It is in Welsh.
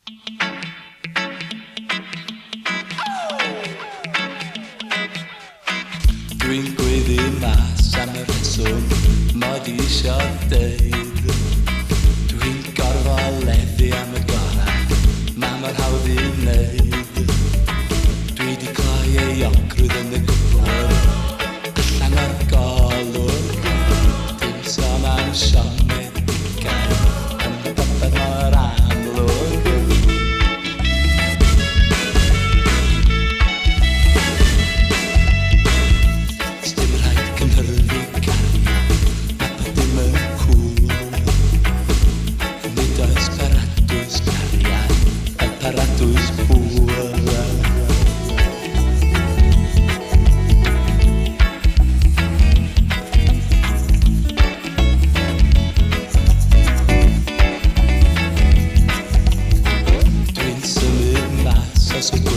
Dwi'n gweddu mas am y reswm mod i isio deud. Dwi'n gorfoleddu am y gorau, ma' mor hawdd i wneud. Dwi 'di cloi ei ogrwydd yn y gwbl, allan o'r golwg. Dim sôn am siomedigau, am popeth mor amlwg. Sdim rhaid cynhyrfu cariad, a pa dim yn cŵl. Nid oes paradwys cariad, y paradwys Ffŵl. Dwi'n symud mas os y